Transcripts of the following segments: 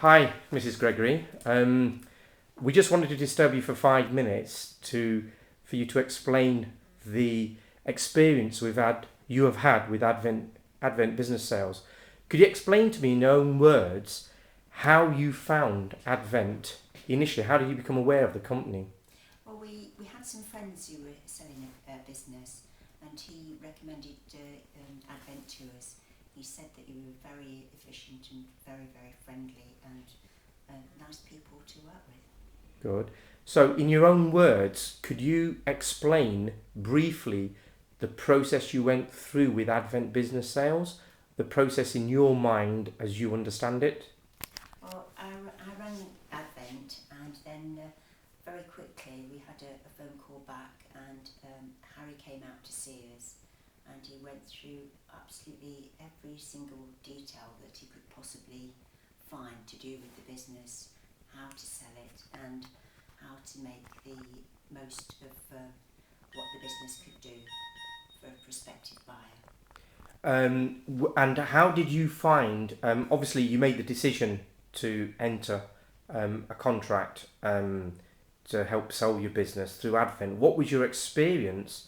Hi, Mrs. Gregory. We just wanted to disturb you for 5 minutes for you to explain the experience you have had with Advent Business Sales. Could you explain to me in your own words how you found Advent initially? How did you become aware of the company? Well, we had some friends who were selling a business, and he recommended Advent to us. He said that you were very efficient and very, very friendly and nice people to work with. Good. So, in your own words, could you explain briefly the process you went through with Advent Business Sales? The process in your mind as you understand it? Well, I rang Advent, and then very quickly we had a phone call back, and Harry came out to see us, and he went through absolutely every single detail that he could possibly find to do with the business, how to sell it, and how to make the most of what the business could do for a prospective buyer. And how did you find? Obviously, you made the decision to enter a contract to help sell your business through Advent. What was your experience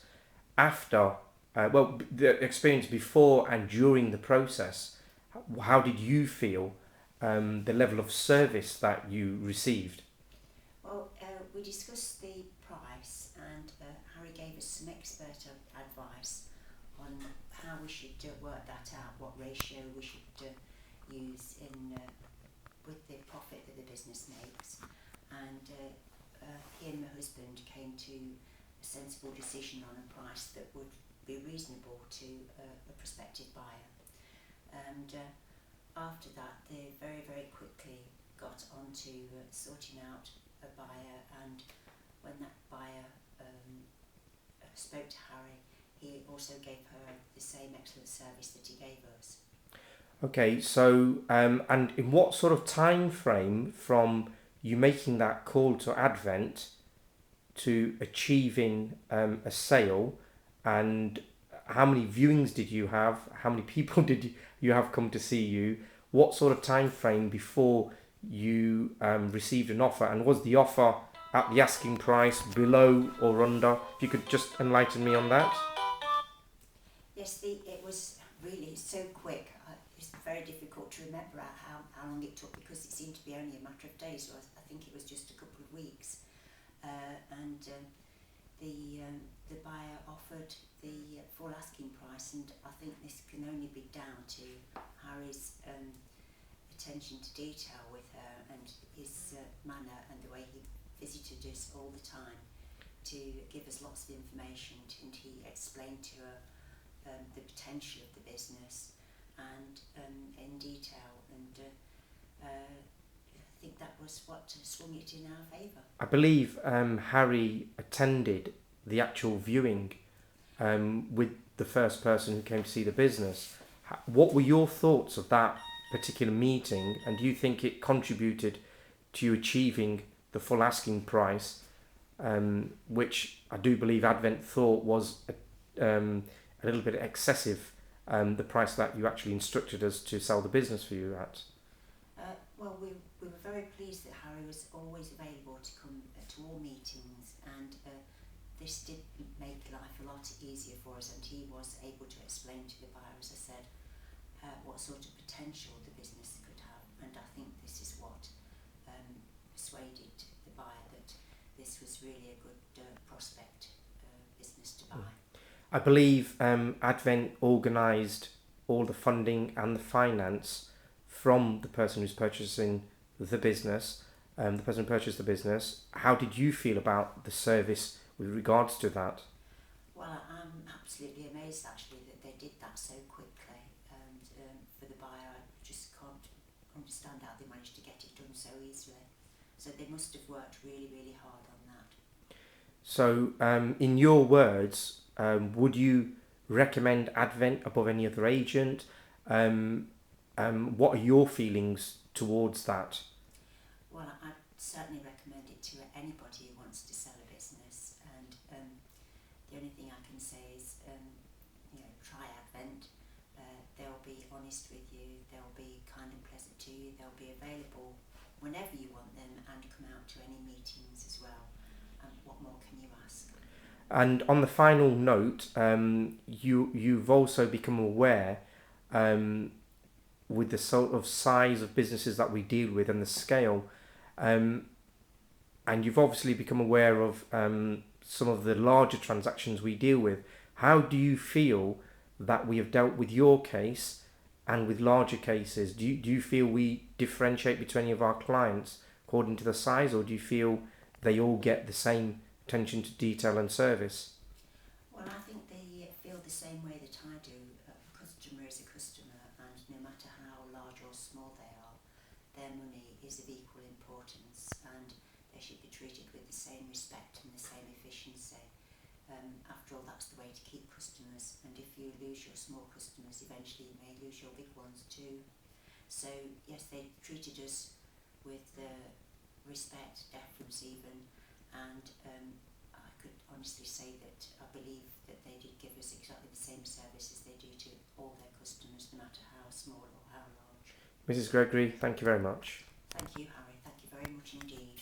after? The experience before and during the process. How did you feel? The level of service that you received. Well, we discussed the price, and Harry gave us some expert advice on how we should work that out, what ratio we should use in with the profit that the business makes, and he and my husband came to a sensible decision on a price that would be reasonable to a prospective buyer. And after that, they very, very quickly got on to sorting out a buyer, and when that buyer spoke to Harry, he also gave her the same excellent service that he gave us. Okay, so and in what sort of time frame from you making that call to Advent to achieving a sale, and how many viewings did you have? How many people did you have come to see you? What sort of time frame before you received an offer, and was the offer at the asking price, below or under? If you could just enlighten me on that. Yes, it was really so quick. It's very difficult to remember how long it took, because it seemed to be only a matter of days. So I think it was just a couple of weeks, and the buyer offered the full asking price, and I think this can only be down to Harry's attention to detail with her, and his manner and the way he visited us all the time to give us lots of information, and he explained to her the potential of the business and in detail, and I think that was what swung it in our favour. I believe Harry attended the actual viewing with the first person who came to see the business. What were your thoughts of that particular meeting, and do you think it contributed to you achieving the full asking price, which I do believe Advent thought was a little bit excessive, the price that you actually instructed us to sell the business for you at? Well, we were very pleased that Harry was always available to come to all meetings, and this did make life a lot easier for us, and he was able to explain to the buyer, as I said, what sort of potential the business could have, and I think this is what persuaded the buyer that this was really a good prospect business to buy. I believe Advent organised all the funding and the finance from the person who's purchasing the business, the person who purchased the business. How did you feel about the service with regards to that? Well, I'm absolutely amazed actually that they did that so quickly, and for the buyer, I just can't understand how they managed to get it done so easily. So they must have worked really, really hard on that. So, in your words, would you recommend Advent above any other agent? What are your feelings towards that? Well, I'd certainly recommend it to anybody who wants to sell a business, and the only thing I can say is, try Advent. They'll be honest with you, they'll be kind and pleasant to you, they'll be available whenever you want them and come out to any meetings as well. What more can you ask? And on the final note, you've also become aware, with the sort of size of businesses that we deal with and the scale, um, and you've obviously become aware of some of the larger transactions we deal with. How do you feel that we have dealt with your case and with larger cases? Do you feel we differentiate between any of our clients according to the size, or do you feel they all get the same attention to detail and service? Well, I think they feel the same way that I do. A customer is a customer, and no matter how large or small they are, their money is of equal importance, and they should be treated with the same respect and the same efficiency. After all, that's the way to keep customers, and if you lose your small customers, eventually you may lose your big ones too. So yes, they treated us with respect, deference even, and I could honestly say that I believe that they did give us exactly the same service as they do to all their customers, no matter how small or how large. Mrs. Gregory, thank you very much. Thank you, Harry. Thank you very much indeed.